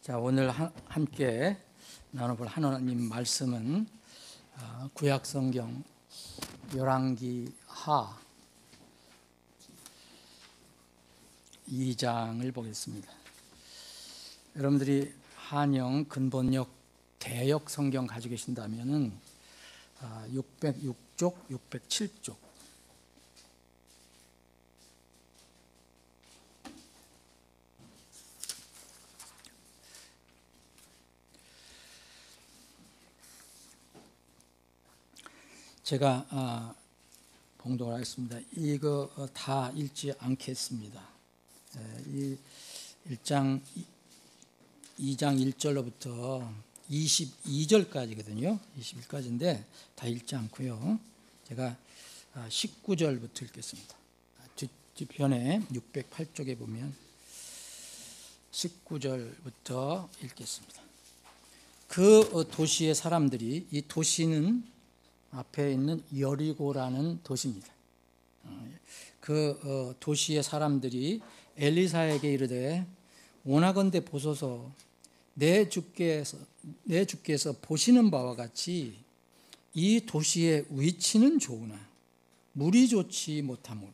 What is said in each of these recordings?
자, 오늘 함께 나눠볼 하나님 말씀은 구약성경 열왕기 하 2장을 보겠습니다. 여러분들이 한영 근본역 대역 성경 가지고 계신다면은 606쪽, 607쪽 제가 봉독을 하겠습니다. 이거 다 읽지 않겠습니다. 이 1장 2장 1절로부터 22절까지거든요. 21까지인데 다 읽지 않고요. 제가 19절부터 읽겠습니다. 뒷편에 608쪽에 보면 19절부터 읽겠습니다. 그 도시의 사람들이, 이 도시는 앞에 있는 여리고라는 도시입니다. 그 도시의 사람들이 엘리사에게 이르되 원하건대 보소서, 내 주께서 보시는 바와 같이 이 도시의 위치는 좋으나 물이 좋지 못하므로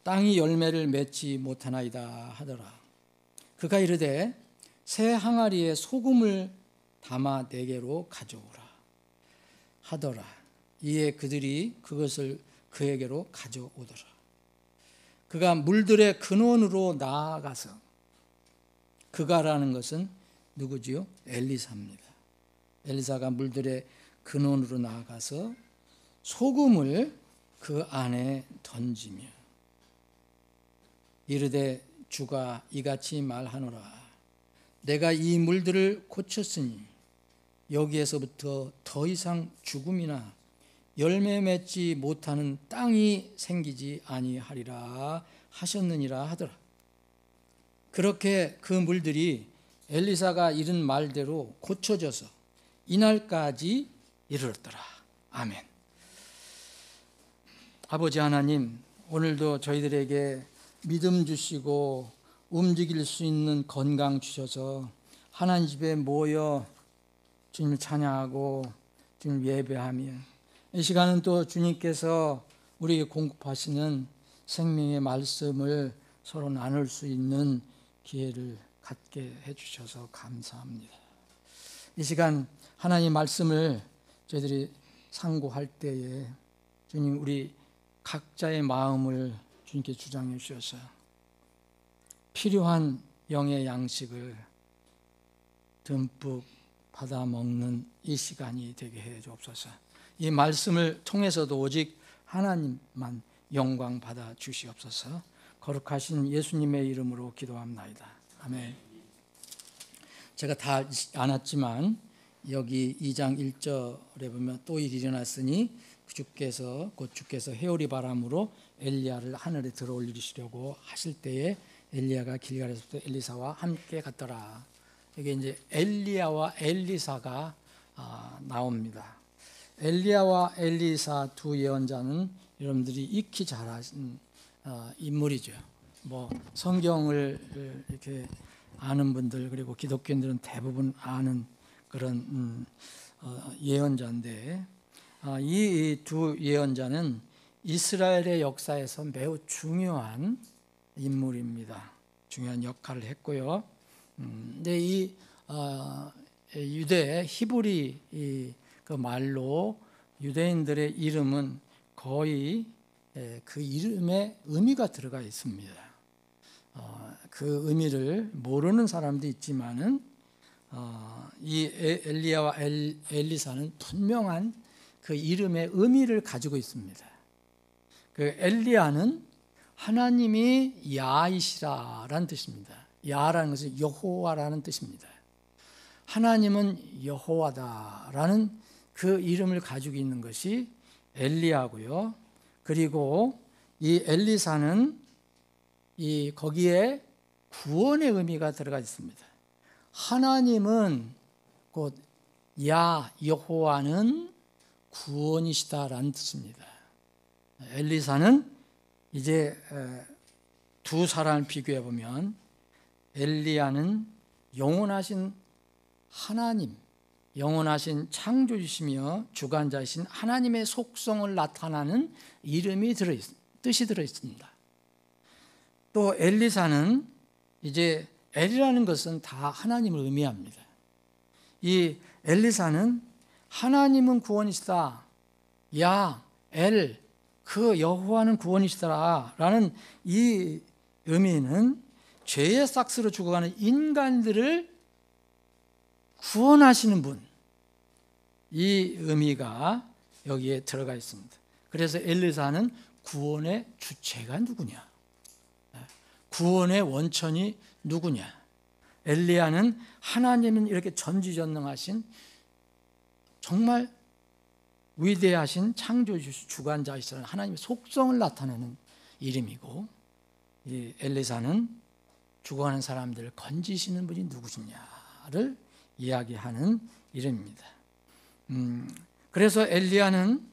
땅이 열매를 맺지 못하나이다 하더라. 그가 이르되 새 항아리에 소금을 담아 내게로 가져오라 하더라. 이에 그들이 그것을 그에게로 가져오더라. 그가 물들의 근원으로 나아가서, 그가라는 것은 누구지요? 엘리사입니다. 엘리사가 물들의 근원으로 나아가서 소금을 그 안에 던지며 이르되 주가 이같이 말하노라. 내가 이 물들을 고쳤으니 여기에서부터 더 이상 죽음이나 열매 맺지 못하는 땅이 생기지 아니하리라 하셨느니라 하더라. 그렇게 그 물들이 엘리사가 이른 말대로 고쳐져서 이날까지 이르렀더라. 아멘. 아버지 하나님, 오늘도 저희들에게 믿음 주시고 움직일 수 있는 건강 주셔서 하나님 집에 모여 주님을 찬양하고 주님을 예배하며, 이 시간은 또 주님께서 우리에게 공급하시는 생명의 말씀을 서로 나눌 수 있는 기회를 갖게 해주셔서 감사합니다. 이 시간 하나님의 말씀을 저희들이 상고할 때에 주님, 우리 각자의 마음을 주님께 주장해 주셔서 필요한 영의 양식을 듬뿍 받아 먹는 이 시간이 되게 해 주옵소서. 이 말씀을 통해서도 오직 하나님만 영광 받아 주시옵소서. 거룩하신 예수님의 이름으로 기도합나이다. 아멘. 제가 다 않았지만 여기 2장 1절에 보면 또 일이 일어났으니 곧 주께서 해오리 바람으로 엘리야를 하늘에 들어 올리시려고 하실 때에 엘리야가 길갈에서부터 엘리사와 함께 갔더라. 이게 이제 엘리야와 엘리사가 나옵니다. 엘리야와 엘리사 두 예언자는 여러분들이 익히 잘 아신 인물이죠. 뭐 성경을 이렇게 아는 분들, 그리고 기독교인들은 대부분 아는 그런 예언자인데, 이 두 예언자는 이스라엘의 역사에서 매우 중요한 인물입니다. 중요한 역할을 했고요. 근데 이 유대 히브리 그 말로 유대인들의 이름은 거의 그 이름에 의미가 들어가 있습니다. 그 의미를 모르는 사람도 있지만은 이 엘리야와 엘리사는 분명한 그 이름의 의미를 가지고 있습니다. 그 엘리야는 하나님이 야이시라라는 뜻입니다. 야라는 것은 여호와라는 뜻입니다. 하나님은 여호와다라는 그 이름을 가지고 있는 것이 엘리야고요. 그리고 이 엘리사는 거기에 구원의 의미가 들어가 있습니다. 하나님은 곧 여호와는 구원이시다라는 뜻입니다. 엘리사는 이제 두 사람을 비교해 보면 엘리야는 영원하신 하나님, 영원하신 창조주시며 주관자이신 하나님의 속성을 나타나는 뜻이 들어있습니다. 또 엘리사는 이제 엘이라는 것은 다 하나님을 의미합니다. 이 엘리사는 하나님은 구원이시다, 야 엘, 그 여호와는 구원이시더라 라는 이 의미는 죄의 싹스로 죽어가는 인간들을 구원하시는 분, 이 의미가 여기에 들어가 있습니다. 그래서 엘리사는 구원의 주체가 누구냐, 구원의 원천이 누구냐. 엘리야는 하나님은 이렇게 전지전능하신 정말 위대하신 창조주 주관자이시라는 하나님의 속성을 나타내는 이름이고, 이 엘리사는 죽어가는 사람들을 건지시는 분이 누구시냐를 이야기하는 이름입니다. 그래서 엘리야는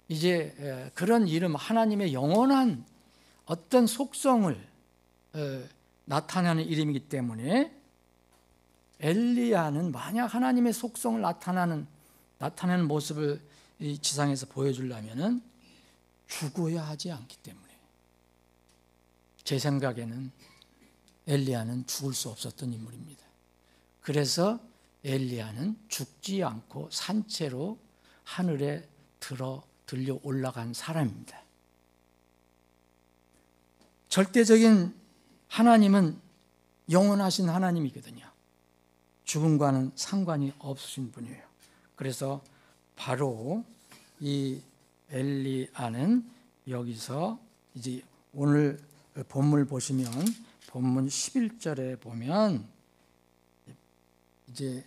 이제 그런 이름, 하나님의 영원한 어떤 속성을 나타내는 이름이기 때문에 엘리야는 만약 하나님의 속성을 나타내는 모습을 이 지상에서 보여주려면 죽어야 하지 않기 때문에, 제 생각에는 엘리야는 죽을 수 없었던 인물입니다. 그래서 엘리야는 죽지 않고 산채로 하늘에 들려 올라간 사람입니다. 절대적인 하나님은 영원하신 하나님이거든요. 죽음과는 상관이 없으신 분이에요. 그래서 바로 이 엘리야는 여기서 이제 오늘 본문을 보시면 본문 11절에 보면 이제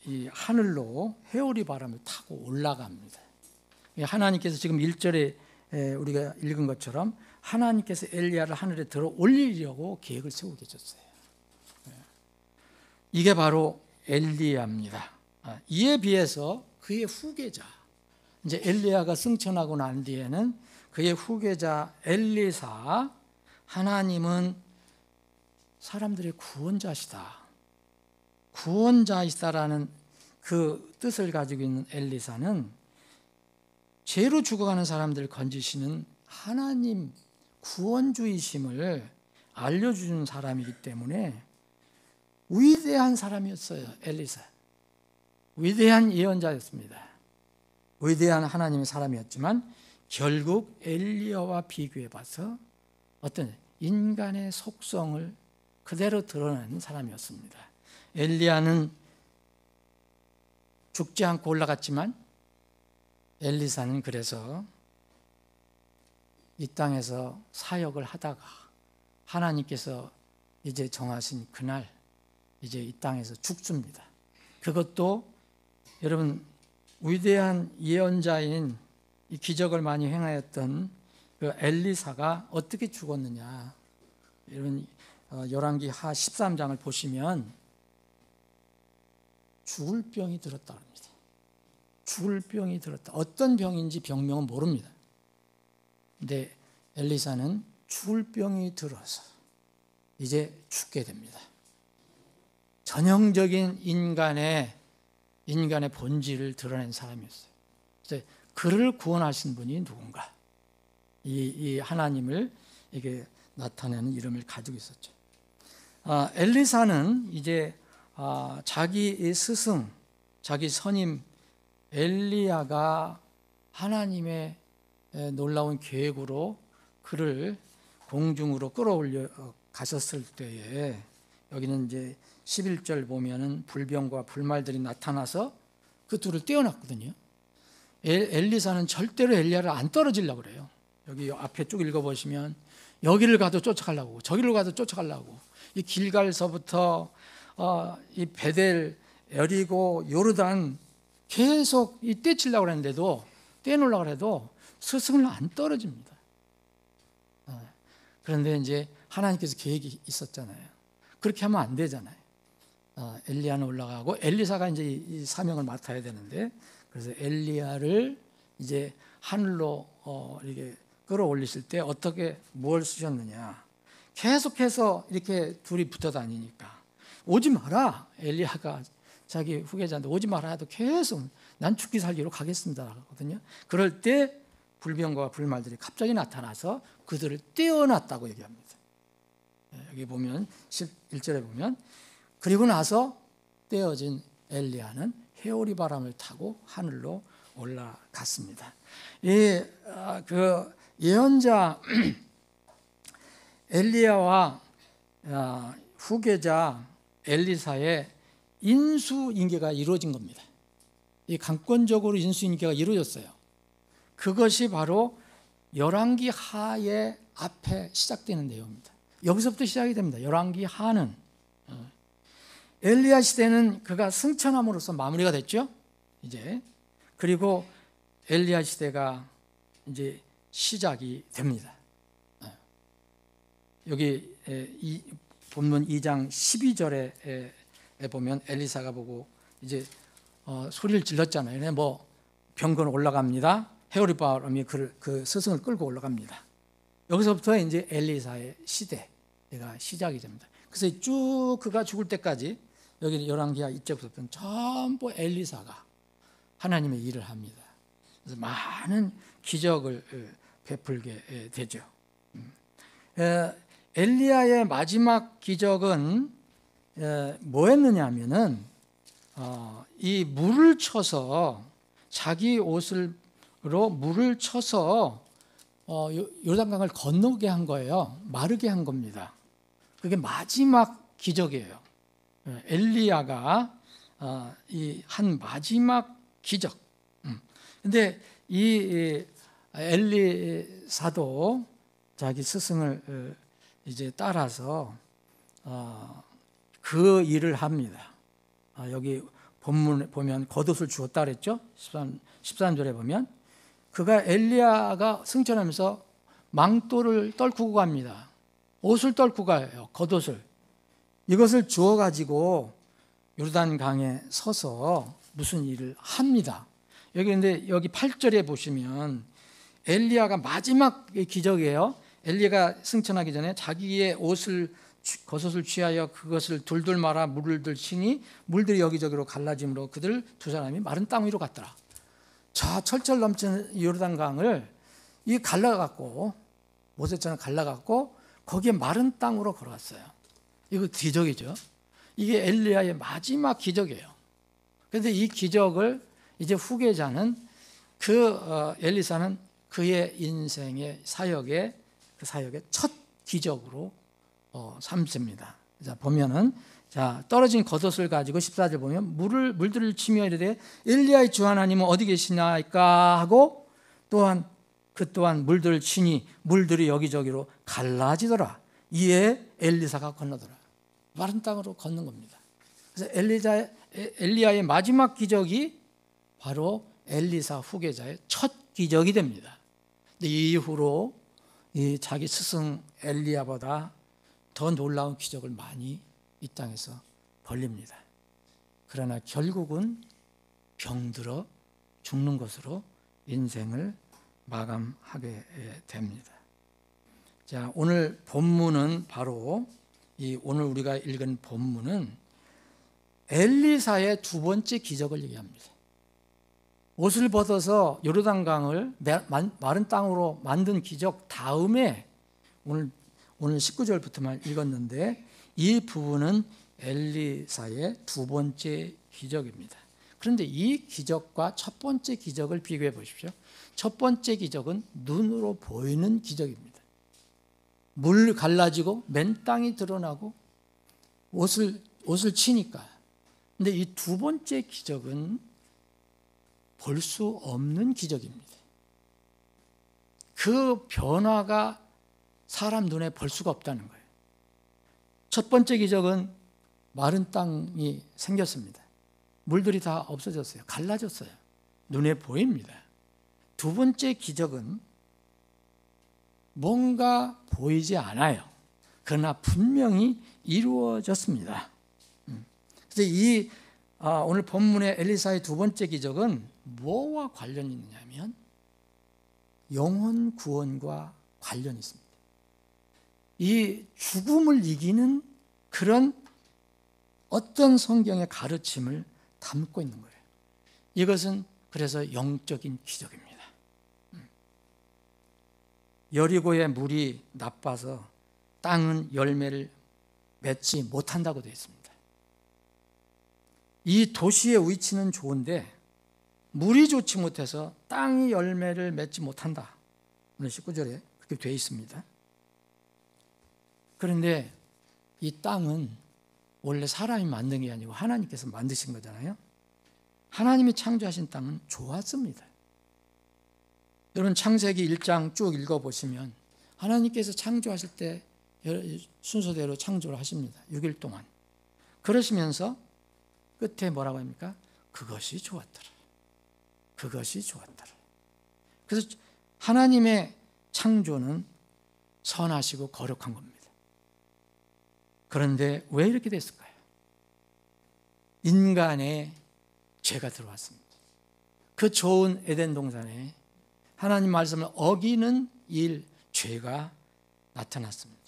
이 하늘로 회오리 바람을 타고 올라갑니다. 하나님께서 지금 1절에 우리가 읽은 것처럼 하나님께서 엘리야를 하늘에 들어 올리려고 계획을 세우고 계셨어요. 이게 바로 엘리야입니다. 이에 비해서 그의 후계자, 이제 엘리야가 승천하고 난 뒤에는 그의 후계자 엘리사, 하나님은 사람들의 구원자이시다라는 그 뜻을 가지고 있는 엘리사는 죄로 죽어가는 사람들을 건지시는 하나님 구원주이심을 알려주는 사람이기 때문에 위대한 사람이었어요. 엘리사 위대한 예언자였습니다. 위대한 하나님의 사람이었지만 결국 엘리야와 비교해 봐서 어떤 인간의 속성을 그대로 드러내는 사람이었습니다. 엘리야는 죽지 않고 올라갔지만 엘리사는 그래서 이 땅에서 사역을 하다가 하나님께서 이제 정하신 그날 이제 이 땅에서 죽습니다. 그것도 여러분 위대한 예언자인 이 기적을 많이 행하였던 그 엘리사가 어떻게 죽었느냐. 여러분 열왕기 하 13장을 보시면 죽을 병이 들었다 합니다. 죽을 병이 들었다. 어떤 병인지 병명은 모릅니다. 근데 엘리사는 죽을 병이 들어서 이제 죽게 됩니다. 전형적인 인간의 본질을 드러낸 사람이었어요. 그래서 그를 구원하신 분이 누군가? 이 하나님을 이게 나타내는 이름을 가지고 있었죠. 엘리사는 이제 자기 스승, 자기 선임 엘리야가 하나님의 놀라운 계획으로 그를 공중으로 끌어올려 가셨을 때에 여기는 이제 11절 보면은 불병과 불말들이 나타나서 그 둘을 떼어놨거든요. 엘리사는 절대로 엘리야를 안 떨어지려고 그래요. 여기 앞에 쭉 읽어보시면 여기를 가도 쫓아가려고, 저기를 가도 쫓아가려고, 이 길갈서부터 이 베델, 여리고, 요르단 계속 이 떼치려고 했는데도, 떼놓으려고 해도 스승을 안 떨어집니다. 그런데 이제 하나님께서 계획이 있었잖아요. 그렇게 하면 안 되잖아요. 엘리야는 올라가고 엘리사가 이제 이 사명을 맡아야 되는데, 그래서 엘리야를 이제 하늘로 이렇게 끌어올리실 때 어떻게 뭘 쓰셨느냐. 계속해서 이렇게 둘이 붙어 다니니까 오지 마라. 엘리야가 자기 후계자한테 오지 마라 해도 계속 난 죽기 살기로 가겠습니다 하거든요. 그럴 때 불병과 불말들이 갑자기 나타나서 그들을 떼어놨다고 얘기합니다. 여기 보면 11절에 보면 그리고 나서 떼어진 엘리야는 회오리 바람을 타고 하늘로 올라갔습니다. 그 예언자 엘리야와 후계자 엘리사의 인수인계가 이루어진 겁니다. 이 강권적으로 인수인계가 이루어졌어요. 그것이 바로 열왕기 하의 앞에 시작되는 내용입니다. 여기서부터 시작이 됩니다. 열왕기 하는 엘리야 시대는 그가 승천함으로써 마무리가 됐죠. 이제 그리고 엘리야 시대가 이제 시작이 됩니다. 여기 이 본문 2장 12절에 보면 엘리사가 보고 이제 소리를 질렀잖아요. 뭐 병건 올라갑니다. 회오리 바람이 그 스승을 끌고 올라갑니다. 여기서부터 이제 엘리사의 시대가 시작이 됩니다. 그래서 쭉 그가 죽을 때까지 여기 열왕기하 이때부터는 전부 엘리사가 하나님의 일을 합니다. 그래서 많은 기적을 베풀게 되죠. 엘리야의 마지막 기적은 뭐였느냐 하면은 이 물을 쳐서 자기 옷으로 물을 쳐서 요단강을 건너게 한 거예요. 마르게 한 겁니다. 그게 마지막 기적이에요. 엘리야가 이 한 마지막 기적. 근데 이 엘리사도 자기 스승을 이제 따라서 그 일을 합니다. 여기 본문에 보면 겉옷을 주었다 그랬죠? 13절에 보면 그가 엘리야가 승천하면서 망토를 떨구고 갑니다. 옷을 떨구고 가요. 겉옷을. 이것을 주어가지고 요르단강에 서서 무슨 일을 합니다. 근데 여기 8절에 보시면 엘리야가 마지막 기적이에요. 엘리야가 승천하기 전에 자기의 겉옷을 취하여 그것을 둘둘 말아 물을 치니 물들이 여기저기로 갈라짐으로 그들 두 사람이 마른 땅 위로 갔더라. 자, 철철 넘치는 요르단강을 이 갈라갖고 모세처럼 갈라갖고 거기에 마른 땅으로 걸어갔어요. 이거 기적이죠. 이게 엘리야의 마지막 기적이에요. 그런데 이 기적을 이제 후계자는 엘리사는 그의 인생의 사역의 첫 기적으로 삼습니다. 자, 보면은 떨어진 겉옷을 가지고 14절 보면 물들을 치며 이르되 엘리야의 주 하나님은 어디 계시나이까 하고 또한 물들을 치니 물들이 여기저기로 갈라지더라. 이에 엘리사가 건너더라. 마른 땅으로 걷는 겁니다. 그래서 엘리야의 마지막 기적이 바로 엘리사 후계자의 첫 기적이 됩니다. 근데 이후로 자기 스승 엘리야보다 더 놀라운 기적을 많이 이 땅에서 벌립니다. 그러나 결국은 병들어 죽는 것으로 인생을 마감하게 됩니다. 자, 오늘 본문은 바로 오늘 우리가 읽은 본문은 엘리사의 두 번째 기적을 얘기합니다. 옷을 벗어서 요르단강을 마른 땅으로 만든 기적 다음에 오늘 19절부터만 읽었는데 이 부분은 엘리사의 두 번째 기적입니다. 그런데 이 기적과 첫 번째 기적을 비교해 보십시오. 첫 번째 기적은 눈으로 보이는 기적입니다. 물 갈라지고 맨 땅이 드러나고 옷을 치니까. 근데 이 두 번째 기적은 볼 수 없는 기적입니다. 그 변화가 사람 눈에 볼 수가 없다는 거예요. 첫 번째 기적은 마른 땅이 생겼습니다. 물들이 다 없어졌어요. 갈라졌어요. 눈에 보입니다. 두 번째 기적은 뭔가 보이지 않아요. 그러나 분명히 이루어졌습니다. 그래서 오늘 본문의 엘리사의 두 번째 기적은 뭐와 관련이 있느냐면 영혼 구원과 관련이 있습니다. 이 죽음을 이기는 그런 어떤 성경의 가르침을 담고 있는 거예요. 이것은 그래서 영적인 기적입니다. 여리고의 물이 나빠서 땅은 열매를 맺지 못한다고 되어 있습니다. 이 도시의 위치는 좋은데 물이 좋지 못해서 땅이 열매를 맺지 못한다. 오늘 19절에 그렇게 되어 있습니다. 그런데 이 땅은 원래 사람이 만든 게 아니고 하나님께서 만드신 거잖아요. 하나님이 창조하신 땅은 좋았습니다. 여러분 창세기 1장 쭉 읽어보시면 하나님께서 창조하실 때 순서대로 창조를 하십니다. 6일 동안. 그러시면서 끝에 뭐라고 합니까? 그것이 좋았더라. 그것이 좋았더라. 그래서 하나님의 창조는 선하시고 거룩한 겁니다. 그런데 왜 이렇게 됐을까요? 인간의 죄가 들어왔습니다. 그 좋은 에덴 동산에 하나님 말씀을 어기는 죄가 나타났습니다.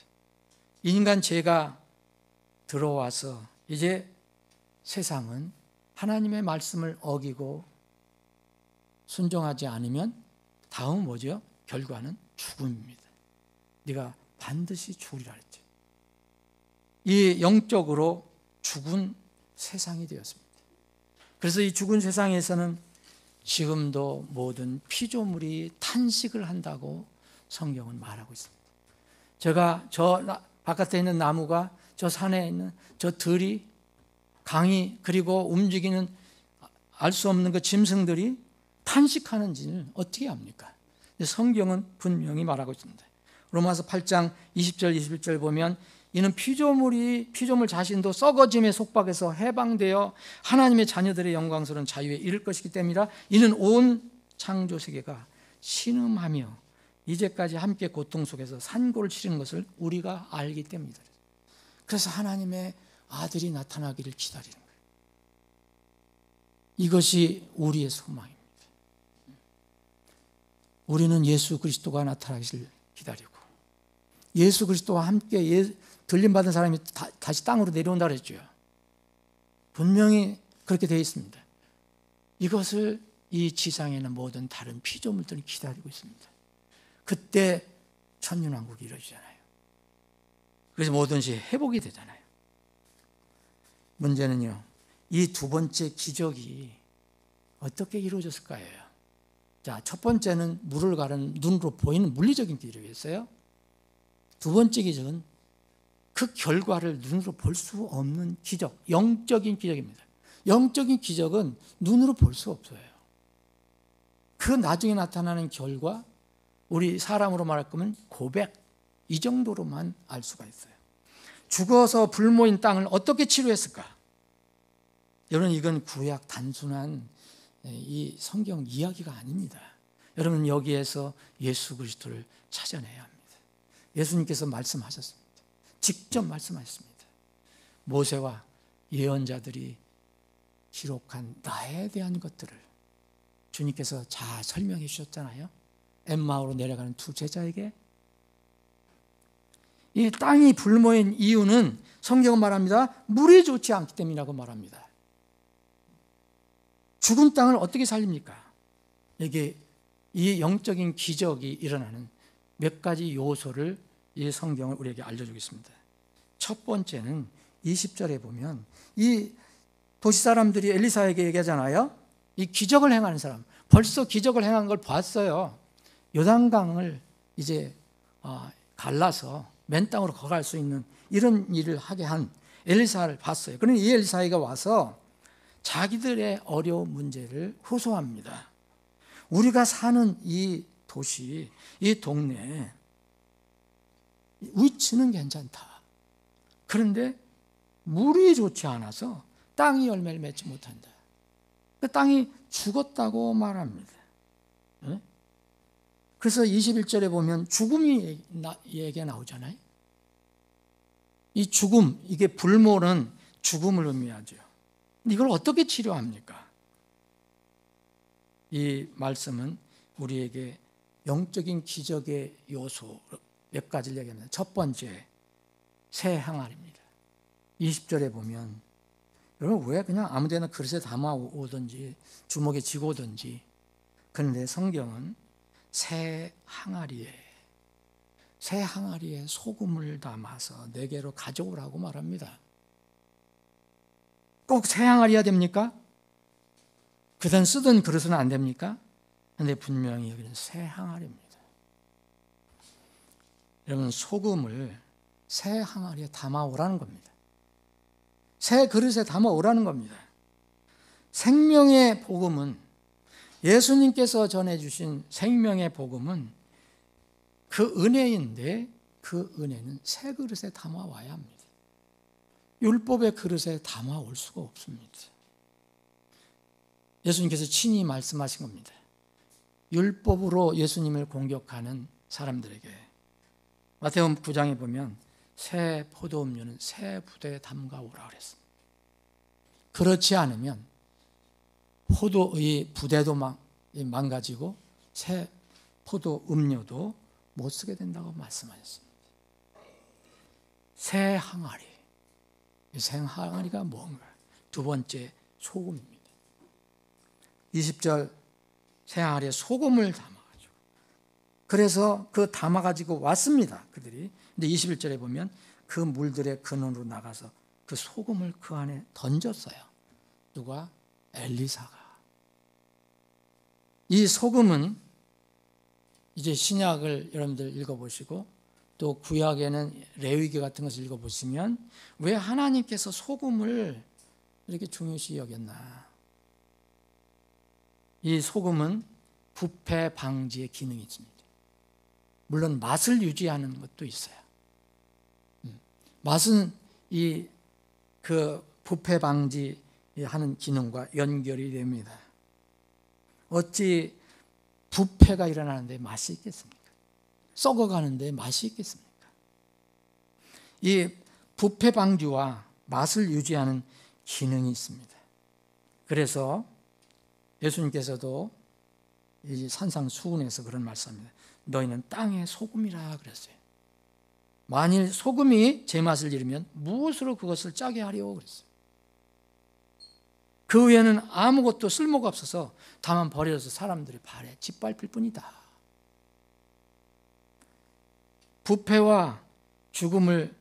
인간 죄가 들어와서 이제 세상은 하나님의 말씀을 어기고 순종하지 않으면 다음은 뭐죠? 결과는 죽음입니다. 네가 반드시 죽으리라 했죠. 이 영적으로 죽은 세상이 되었습니다. 그래서 이 죽은 세상에서는 지금도 모든 피조물이 탄식을 한다고 성경은 말하고 있습니다. 제가 저 바깥에 있는 나무가 저 산에 있는 저 들이 강이 그리고 움직이는 알 수 없는 그 짐승들이 탄식하는지는 어떻게 압니까? 성경은 분명히 말하고 있습니다. 로마서 8장 20절 21절 보면 이는 피조물 자신도 썩어짐의 속박에서 해방되어 하나님의 자녀들의 영광스러운 자유에 이를 것이기 때문이라. 이는 온 창조 세계가 신음하며 이제까지 함께 고통 속에서 산고를 치르는 것을 우리가 알기 때문이다. 그래서 하나님의 아들이 나타나기를 기다리는 거예요. 이것이 우리의 소망입니다. 우리는 예수 그리스도가 나타나기를 기다리고 예수 그리스도와 함께 들림받은 사람이 다시 땅으로 내려온다 그랬죠. 분명히 그렇게 되어 있습니다. 이것을 이 지상에 있는 모든 다른 피조물들이 기다리고 있습니다. 그때 천년왕국이 이루어지잖아요. 그래서 모든 것이 회복이 되잖아요. 문제는요, 이 두 번째 기적이 어떻게 이루어졌을까요? 자, 첫 번째는 물을 가르는 눈으로 보이는 물리적인 기적이었어요. 두 번째 기적은 그 결과를 눈으로 볼 수 없는 기적, 영적인 기적입니다. 영적인 기적은 눈으로 볼 수 없어요. 그 나중에 나타나는 결과, 우리 사람으로 말할 거면 고백, 이 정도로만 알 수가 있어요. 죽어서 불모인 땅을 어떻게 치료했을까? 여러분, 이건 구약 단순한 이 성경 이야기가 아닙니다. 여러분, 여기에서 예수 그리스도를 찾아내야 합니다. 예수님께서 말씀하셨습니다. 직접 말씀하셨습니다. 모세와 예언자들이 기록한 나에 대한 것들을 주님께서 잘 설명해 주셨잖아요. 엠마오로 내려가는 두 제자에게. 이 땅이 불모인 이유는 성경은 말합니다. 물이 좋지 않기 때문이라고 말합니다. 죽은 땅을 어떻게 살립니까? 이게 이 영적인 기적이 일어나는 몇 가지 요소를 이 성경을 우리에게 알려주겠습니다. 첫 번째는 20절에 보면 이 도시 사람들이 엘리사에게 얘기하잖아요. 이 기적을 행하는 사람, 벌써 기적을 행한 걸 봤어요. 요단강을 이제 갈라서 맨 땅으로 걸어갈 수 있는 이런 일을 하게 한 엘리사를 봤어요. 그런데 이 엘리사가 와서 자기들의 어려운 문제를 호소합니다. 우리가 사는 이 도시, 이 동네 위치는 괜찮다. 그런데 물이 좋지 않아서 땅이 열매를 맺지 못한다. 그 땅이 죽었다고 말합니다. 그래서 21절에 보면 죽음이 얘기가 나오잖아요. 이 죽음, 이게 불모는 죽음을 의미하죠. 이걸 어떻게 치료합니까? 이 말씀은 우리에게 영적인 기적의 요소 몇 가지를 얘기합니다. 첫 번째, 새 항아리입니다. 20절에 보면 여러분 왜 그냥 아무데나 그릇에 담아 오든지 주먹에 쥐고 오든지. 그런데 성경은 새 항아리에 소금을 담아서 내게로 가져오라고 말합니다. 꼭 새 항아리야 됩니까? 그전 쓰던 그릇은 안 됩니까? 그런데 분명히 여기는 새 항아리입니다. 여러분 소금을 새 항아리에 담아오라는 겁니다. 새 그릇에 담아오라는 겁니다. 생명의 복음은, 예수님께서 전해주신 생명의 복음은 그 은혜인데 그 은혜는 새 그릇에 담아와야 합니다. 율법의 그릇에 담아올 수가 없습니다. 예수님께서 친히 말씀하신 겁니다. 율법으로 예수님을 공격하는 사람들에게 마태복음 9장에 보면 새 포도음료는 새 부대에 담가오라 그랬습니다. 그렇지 않으면 포도의 부대도 망가지고 새 포도음료도 못 쓰게 된다고 말씀하셨습니다. 새 항아리. 이 새 항아리가 뭔가? 두 번째 소금입니다. 20절 새 항아리에 소금을 담아가지고, 그래서 그 담아가지고 왔습니다. 그들이. 근데 21절에 보면 그 물들의 근원으로 나가서 그 소금을 그 안에 던졌어요. 누가? 엘리사가. 이 소금은 이제 신약을 여러분들 읽어보시고 또 구약에는 레위기 같은 것을 읽어보시면 왜 하나님께서 소금을 이렇게 중요시 여겼나? 이 소금은 부패 방지의 기능이 있습니다. 물론 맛을 유지하는 것도 있어요. 맛은 그 부패 방지하는 기능과 연결이 됩니다. 어찌 부패가 일어나는데 맛이 있겠습니까? 썩어가는데 맛이 있겠습니까? 이 부패 방지와 맛을 유지하는 기능이 있습니다. 그래서 예수님께서도 이 산상수훈에서 그런 말씀합니다. 너희는 땅의 소금이라 그랬어요. 만일 소금이 제맛을 잃으면 무엇으로 그것을 짜게 하려고 그랬어요. 그 외에는 아무것도 쓸모가 없어서 다만 버려서 사람들의 발에 짓밟힐 뿐이다. 부패와 죽음을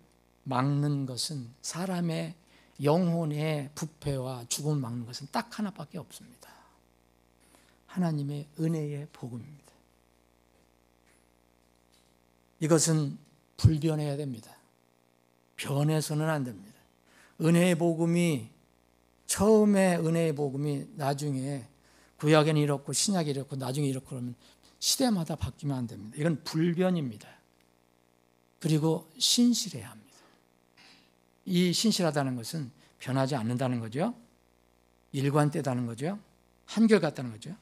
막는 것은, 사람의 영혼의 부패와 죽음을 막는 것은 딱 하나밖에 없습니다. 하나님의 은혜의 복음입니다. 이것은 불변해야 됩니다. 변해서는 안 됩니다. 은혜의 복음이, 처음에 은혜의 복음이 나중에 구약에는 이렇고 신약에 이렇고 나중에 이렇고 그러면 시대마다 바뀌면 안 됩니다. 이건 불변입니다. 그리고 신실해야 합니다. 이 신실하다는 것은 변하지 않는다는 거죠. 일관되다는 거죠. 한결같다는 거죠.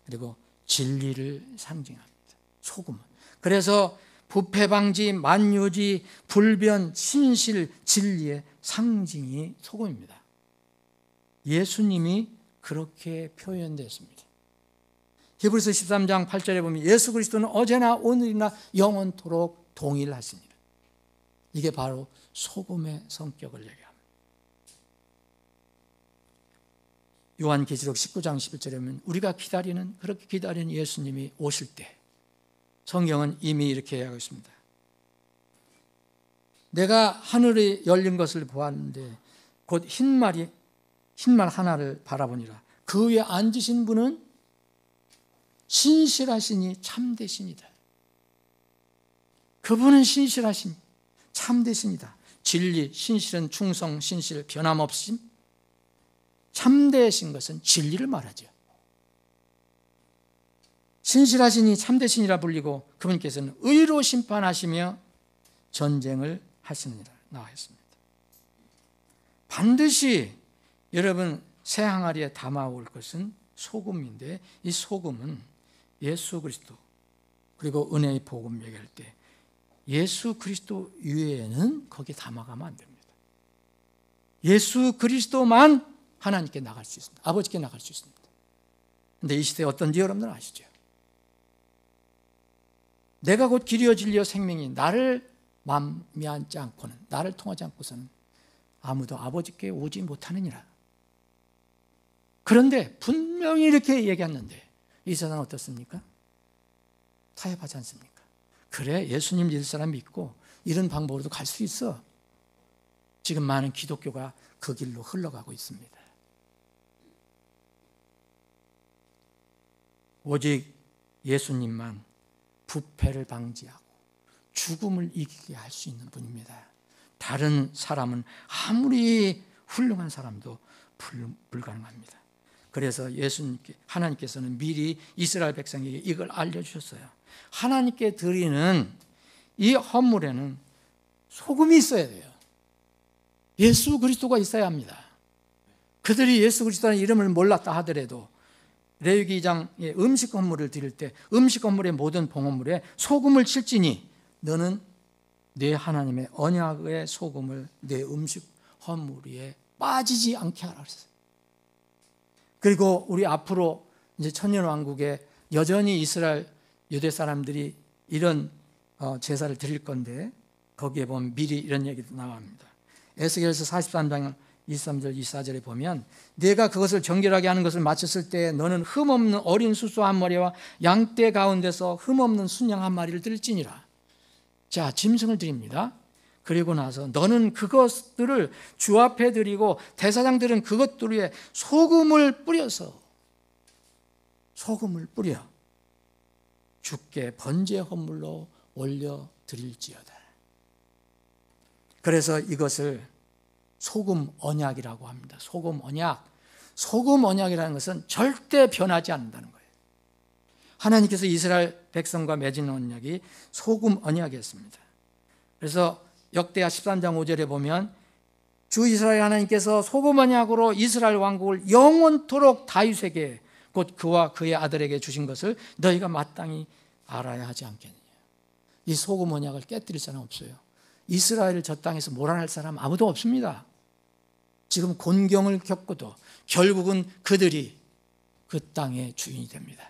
그리고 진리를 상징합니다. 소금은. 그래서 부패 방지, 만유지, 불변, 신실, 진리의 상징이 소금입니다. 예수님이 그렇게 표현됐습니다. 히브리서 13장 8절에 보면 예수 그리스도는 어제나 오늘이나 영원토록 동일하시니라. 이게 바로 소금의 성격을 얘기합니다. 요한계시록 19장 11절에 보면 우리가 그렇게 기다리는 예수님이 오실 때 성경은 이미 이렇게 이야기하고 있습니다. 내가 하늘이 열린 것을 보았는데 곧 흰말 하나를 바라보니라. 그 위에 앉으신 분은 신실하시니 참되시니다. 그분은 신실하신 참되십니다. 진리, 신실은 충성, 신실, 변함없음. 참되신 것은 진리를 말하죠. 신실하시니 참되시니라 불리고 그분께서는 의로 심판하시며 전쟁을 하시느니라 나와 있습니다. 반드시 여러분 새 항아리에 담아올 것은 소금인데, 이 소금은 예수 그리스도 그리고 은혜의 복음 얘기할 때 예수 그리스도 이외에는 거기에 담아가면 안 됩니다. 예수 그리스도만 하나님께 나갈 수 있습니다. 아버지께 나갈 수 있습니다. 그런데 이 시대에 어떤지 여러분들 아시죠? 내가 곧 길이요 진리요 생명이 나를 맘미하지 않고는, 나를 통하지 않고서는 아무도 아버지께 오지 못하느니라. 그런데 분명히 이렇게 얘기했는데 이 세상은 어떻습니까? 타협하지 않습니까? 그래, 예수님 믿을 사람 믿고 이런 방법으로도 갈 수 있어. 지금 많은 기독교가 그 길로 흘러가고 있습니다. 오직 예수님만 부패를 방지하고 죽음을 이기게 할 수 있는 분입니다. 다른 사람은 아무리 훌륭한 사람도 불가능합니다. 그래서 하나님께서는 미리 이스라엘 백성에게 이걸 알려주셨어요. 하나님께 드리는 이 헌물에는 소금이 있어야 돼요. 예수 그리스도가 있어야 합니다. 그들이 예수 그리스도라는 이름을 몰랐다 하더라도 레위기 2장에 음식 헌물을 드릴 때 음식 헌물의 모든 봉헌물에 소금을 칠지니 너는 내 하나님의 언약의 소금을 내 음식 헌물 위에 빠지지 않게 하라 그랬어요. 그리고 우리 앞으로 이제 천년왕국에 여전히 이스라엘 유대 사람들이 이런 제사를 드릴 건데 거기에 보면 미리 이런 얘기도 나옵니다. 에스겔서 43장 23절 24절에 보면 내가 그것을 정결하게 하는 것을 마쳤을 때 너는 흠없는 어린 수소 한 마리와 양떼 가운데서 흠없는 순양 한 마리를 드릴지니라. 자, 짐승을 드립니다. 그리고 나서 너는 그것들을 주 앞에 드리고 대사장들은 그것들 위에 소금을 뿌려 주께 번제 헌물로 올려 드릴지어다. 그래서 이것을 소금 언약이라고 합니다. 소금 언약. 소금 언약이라는 것은 절대 변하지 않는다는 거예요. 하나님께서 이스라엘 백성과 맺은 언약이 소금 언약이었습니다. 그래서 역대하 13장 5절에 보면 주 이스라엘 하나님께서 소금 언약으로 이스라엘 왕국을 영원토록 다윗에게 곧 그와 그의 아들에게 주신 것을 너희가 마땅히 알아야 하지 않겠느냐. 이 소금 언약을 깨뜨릴 사람 없어요. 이스라엘을 저 땅에서 몰아낼 사람 아무도 없습니다. 지금 곤경을 겪고도 결국은 그들이 그 땅의 주인이 됩니다.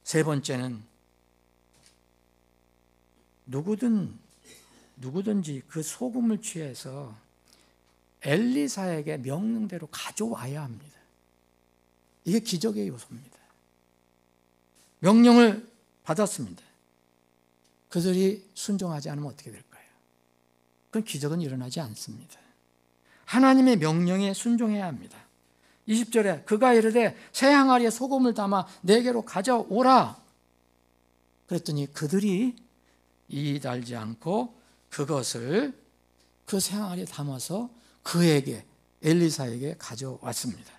세 번째는 누구든지 그 소금을 취해서 엘리사에게 명령대로 가져와야 합니다. 이게 기적의 요소입니다. 명령을 받았습니다. 그들이 순종하지 않으면 어떻게 될까요? 그건 기적은 일어나지 않습니다. 하나님의 명령에 순종해야 합니다. 20절에 그가 이르되 새 항아리에 소금을 담아 내게로 가져오라. 그랬더니 그들이 이의 달지 않고 그것을 그 새 항아리에 담아서 그에게 엘리사에게 가져왔습니다.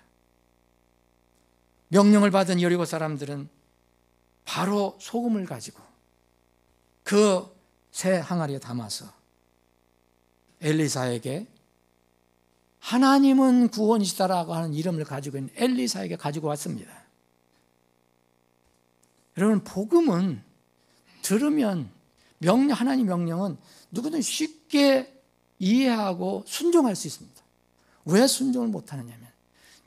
명령을 받은 여리고 사람들은 바로 소금을 가지고 그 새 항아리에 담아서 엘리사에게 하나님은 구원이시다라고 하는 이름을 가지고 있는 엘리사에게 가지고 왔습니다. 여러분, 복음은 들으면 하나님 명령은 누구든 쉽게 이해하고 순종할 수 있습니다. 왜 순종을 못하느냐면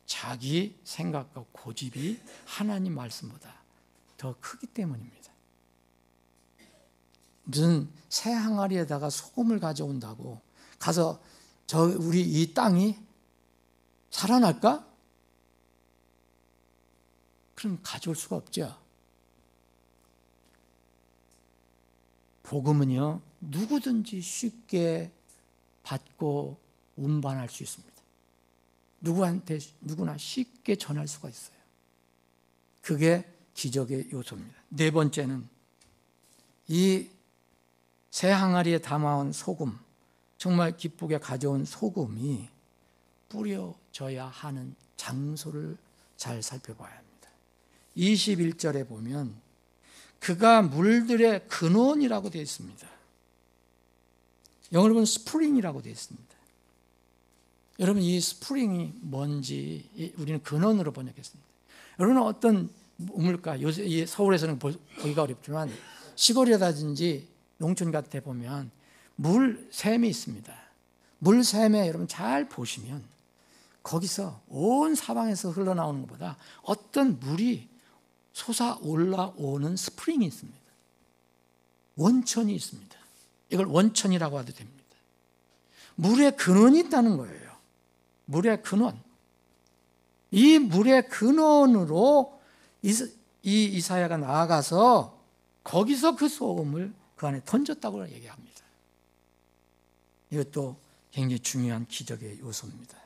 자기 생각과 고집이 하나님 말씀보다 더 크기 때문입니다. 무슨 새 항아리에다가 소금을 가져온다고 가서 우리 이 땅이 살아날까? 그럼 가져올 수가 없죠. 복음은요, 누구든지 쉽게 받고 운반할 수 있습니다. 누구나 쉽게 전할 수가 있어요. 그게 기적의 요소입니다. 네 번째는 이 새 항아리에 담아온 소금, 정말 기쁘게 가져온 소금이 뿌려져야 하는 장소를 잘 살펴봐야 합니다. 21절에 보면 그가 물들의 근원이라고 되어 있습니다. 영어로 보면 스프링이라고 되어 있습니다. 여러분, 이 스프링이 뭔지 우리는 근원으로 번역했습니다. 여러분은 어떤 우물가, 요새 서울에서는 보기가 어렵지만 시골이라든지 농촌 같은 데 보면 물샘이 있습니다. 물샘에 여러분 잘 보시면 거기서 온 사방에서 흘러나오는 것보다 어떤 물이 솟아 올라오는 스프링이 있습니다. 원천이 있습니다. 이걸 원천이라고 해도 됩니다. 물의 근원이 있다는 거예요. 물의 근원. 이 물의 근원으로 이 이사야가 나아가서 거기서 그 소금을 그 안에 던졌다고 얘기합니다. 이것도 굉장히 중요한 기적의 요소입니다.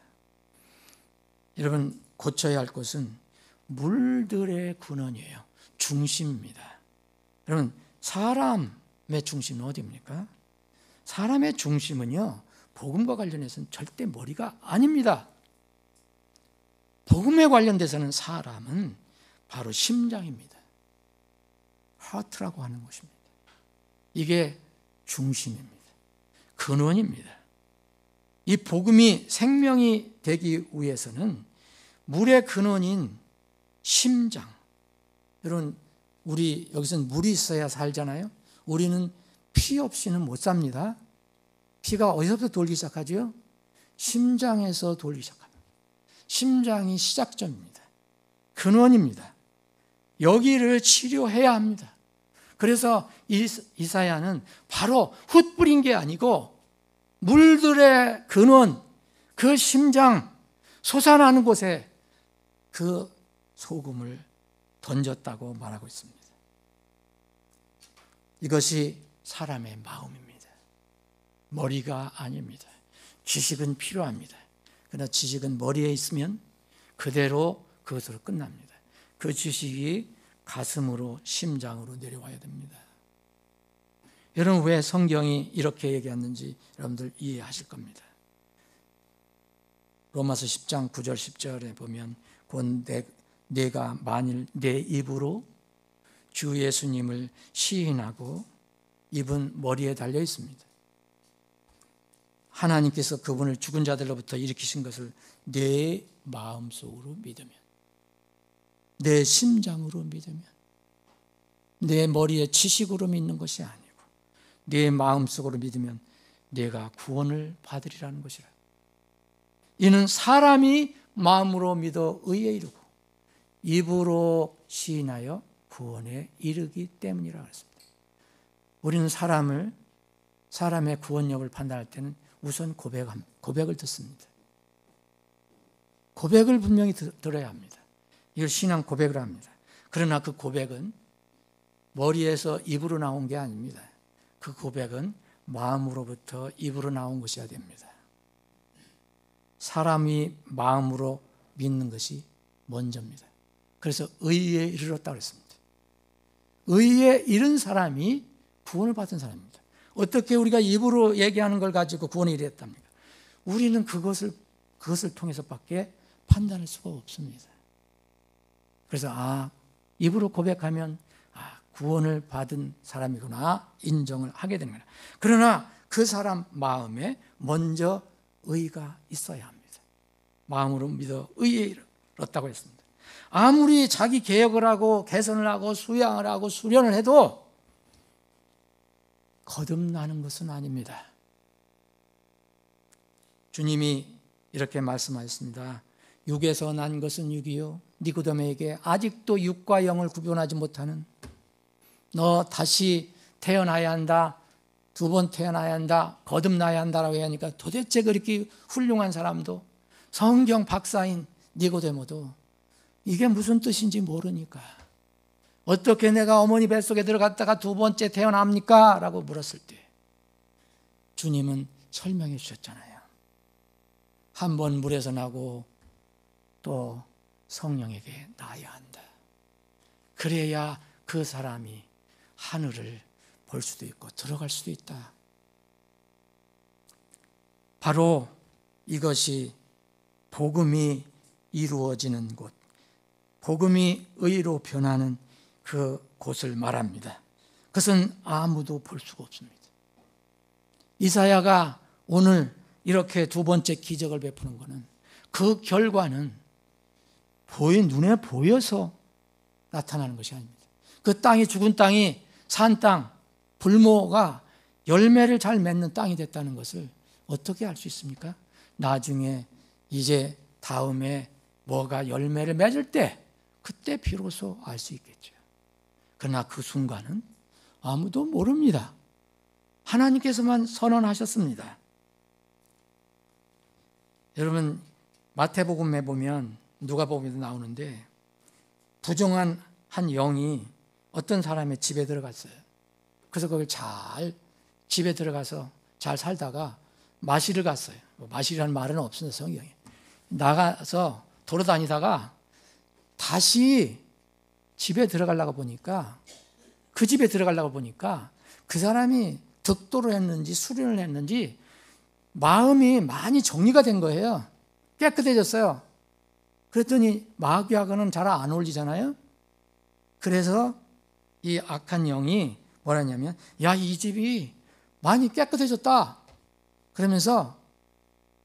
여러분, 고쳐야 할 것은 물들의 근원이에요. 중심입니다. 여러분, 사람의 중심은 어디입니까? 사람의 중심은요, 복음과 관련해서는 절대 머리가 아닙니다. 복음에 관련돼서는 사람은 바로 심장입니다. 하트라고 하는 것입니다. 이게 중심입니다. 근원입니다. 이 복음이 생명이 되기 위해서는 물의 근원인 심장. 여러분, 우리 여기서는 물이 있어야 살잖아요. 우리는 피 없이는 못 삽니다. 피가 어디서부터 돌기 시작하죠? 심장에서 돌기 시작합니다. 심장이 시작점입니다. 근원입니다. 여기를 치료해야 합니다. 그래서 이사야는 바로 흩뿌린 게 아니고 물들의 근원, 그 심장, 솟아나는 곳에 그 소금을 던졌다고 말하고 있습니다. 이것이 사람의 마음입니다. 머리가 아닙니다. 지식은 필요합니다. 그러나 지식은 머리에 있으면 그대로 그것으로 끝납니다. 그 지식이 가슴으로, 심장으로 내려와야 됩니다. 여러분, 왜 성경이 이렇게 얘기했는지 여러분들 이해하실 겁니다. 로마서 10장 9절 10절에 보면 곧 내가 만일 내 입으로 주 예수님을 시인하고 입은 머리에 달려 있습니다. 하나님께서 그분을 죽은 자들로부터 일으키신 것을 내 마음속으로 믿으면, 내 심장으로 믿으면, 내 머리의 지식으로 믿는 것이 아니고 내 마음속으로 믿으면 내가 구원을 받으리라는 것이라. 이는 사람이 마음으로 믿어 의에 이르고 입으로 시인하여 구원에 이르기 때문이라 그랬습니다. 우리는 사람의 구원력을 판단할 때는 우선 고백을 듣습니다. 고백을 분명히 들어야 합니다. 이걸 신앙 고백을 합니다. 그러나 그 고백은 머리에서 입으로 나온 게 아닙니다. 그 고백은 마음으로부터 입으로 나온 것이어야 됩니다. 사람이 마음으로 믿는 것이 먼저입니다. 그래서 의에 이르렀다고 했습니다. 의에 이른 사람이 구원을 받은 사람입니다. 어떻게 우리가 입으로 얘기하는 걸 가지고 구원에 이르렀답니까? 우리는 그것을 통해서밖에 판단할 수가 없습니다. 그래서 입으로 고백하면 구원을 받은 사람이구나 인정을 하게 되는 거예요. 그러나 그 사람 마음에 먼저 의가 있어야 합니다. 마음으로 믿어 의에 이르렀다고 했습니다. 아무리 자기 개혁을 하고 개선을 하고 수양을 하고 수련을 해도 거듭나는 것은 아닙니다. 주님이 이렇게 말씀하셨습니다. 육에서 난 것은 육이요 니고데모에게 아직도 육과 영을 구분하지 못하는, 너 다시 태어나야 한다, 두 번 태어나야 한다, 거듭나야 한다라고 하니까 도대체 그렇게 훌륭한 사람도, 성경 박사인 니고데모도 이게 무슨 뜻인지 모르니까 어떻게 내가 어머니 뱃속에 들어갔다가 두 번째 태어납니까? 라고 물었을 때 주님은 설명해 주셨잖아요. 한 번 물에서 나고 또 성령에게 나아야 한다. 그래야 그 사람이 하늘을 볼 수도 있고 들어갈 수도 있다. 바로 이것이 복음이 이루어지는 곳, 복음이 의로 변하는 그 곳을 말합니다. 그것은 아무도 볼 수가 없습니다. 이사야가 오늘 이렇게 두 번째 기적을 베푸는 것은 그 결과는 눈에 보여서 나타나는 것이 아닙니다. 그 땅이, 죽은 땅이 산 땅, 불모가 열매를 잘 맺는 땅이 됐다는 것을 어떻게 알 수 있습니까? 나중에 이제 다음에 뭐가 열매를 맺을 때 그때 비로소 알 수 있겠죠. 그러나 그 순간은 아무도 모릅니다. 하나님께서만 선언하셨습니다. 여러분, 마태복음에 보면 누가복음에도 나오는데 부정한 한 영이 어떤 사람의 집에 들어갔어요. 그래서 거기 잘 집에 들어가서 잘 살다가 마실을 갔어요. 마실이라는 말은 없어요, 성경에. 나가서 돌아다니다가 다시 집에 들어가려고 보니까 그 집에 들어가려고 보니까 그 사람이 득도를 했는지 수련을 했는지 마음이 많이 정리가 된 거예요. 깨끗해졌어요. 그랬더니 마귀하고는 잘 안 어울리잖아요. 그래서 이 악한 영이 뭐라 했냐면, 야, 이 집이 많이 깨끗해졌다. 그러면서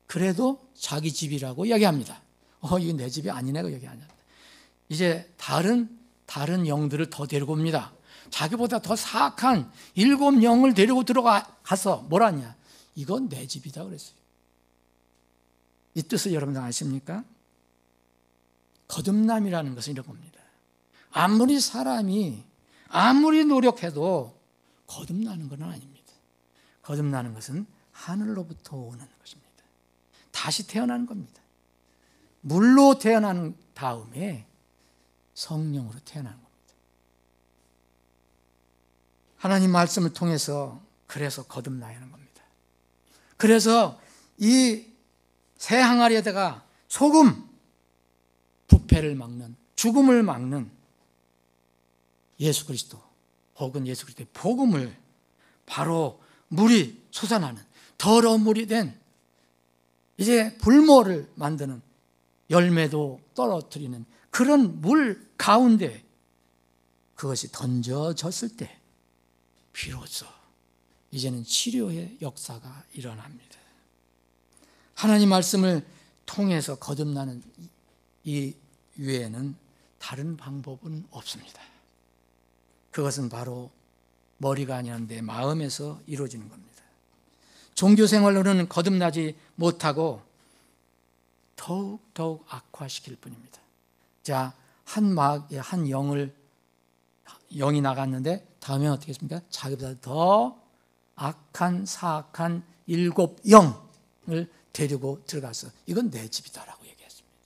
그래도 자기 집이라고 이야기합니다. 이거 내 집이 아니네, 그 얘기하냐. 이제 다른 영들을 더 데리고 옵니다. 자기보다 더 사악한 7영을 데리고 들어가서 뭐라냐, 이건 내 집이다 그랬어요. 이 뜻을 여러분들 아십니까? 거듭남이라는 것은 이런 겁니다. 아무리 사람이 아무리 노력해도 거듭나는 건 아닙니다. 거듭나는 것은 하늘로부터 오는 것입니다. 다시 태어나는 겁니다. 물로 태어난 다음에 성령으로 태어나는 겁니다. 하나님 말씀을 통해서 그래서 거듭나야 하는 겁니다. 그래서 이 새 항아리에다가 소금, 부패를 막는, 죽음을 막는 예수 그리스도 혹은 예수 그리스도의 복음을 바로 물이 솟아나는 더러운 물이 된 이제 불모를 만드는, 열매도 떨어뜨리는 그런 물 가운데 그것이 던져졌을 때 비로소 이제는 치료의 역사가 일어납니다. 하나님 말씀을 통해서 거듭나는 이 외에는 다른 방법은 없습니다. 그것은 바로 머리가 아니라 내 마음에서 이루어지는 겁니다. 종교 생활로는 거듭나지 못하고 더욱 악화시킬 뿐입니다. 자, 한 영이 나갔는데 다음에 어떻게 했습니까? 자기보다 더 악한 사악한 7영을 데리고 들어가서 이건 내 집이다라고 얘기했습니다.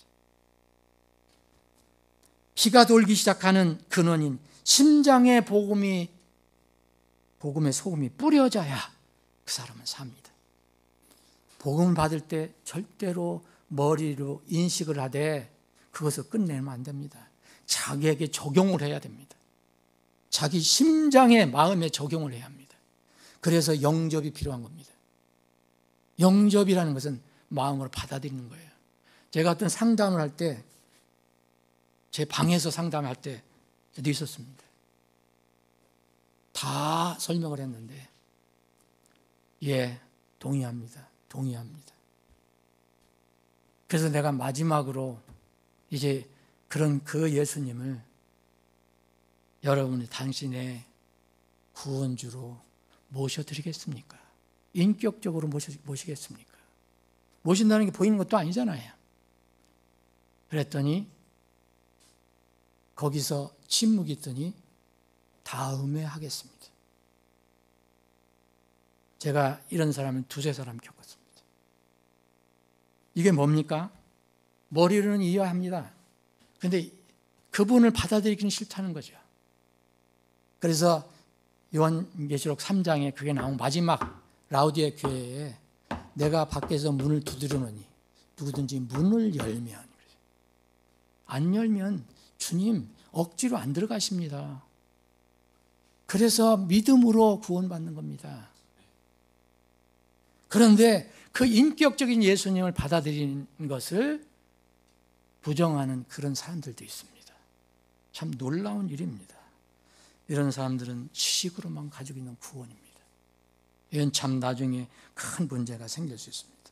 피가 돌기 시작하는 근원인 심장의 복음의 소금이 뿌려져야 그 사람은 삽니다. 복음을 받을 때 절대로 머리로 인식을 하되 그것을 끝내면 안 됩니다. 자기에게 적용을 해야 됩니다. 자기 심장의 마음에 적용을 해야 합니다. 그래서 영접이 필요한 겁니다. 영접이라는 것은 마음으로 받아들이는 거예요. 제가 어떤 상담을 할 때, 제 방에서 상담할 때도 있었습니다. 다 설명을 했는데, 예, 동의합니다. 그래서 내가 마지막으로 이제 그 예수님을 여러분이 당신의 구원주로 모셔드리겠습니까? 인격적으로 모시겠습니까? 모신다는 게 보이는 것도 아니잖아요. 그랬더니 거기서 침묵이 있더니 다음에 하겠습니다. 제가 이런 사람은 2-3사람 겪었습니다. 이게 뭡니까? 머리로는 이해합니다. 그런데 그분을 받아들이기는 싫다는 거죠. 그래서 요한계시록 3장에 그게 나온 마지막 라우디에 교회에 내가 밖에서 문을 두드리노니 누구든지 문을 열면, 안 열면 주님 억지로 안 들어가십니다. 그래서 믿음으로 구원받는 겁니다. 그런데 그 인격적인 예수님을 받아들이는 것을 부정하는 그런 사람들도 있습니다. 참 놀라운 일입니다. 이런 사람들은 지식으로만 가지고 있는 구원입니다. 이건 참 나중에 큰 문제가 생길 수 있습니다.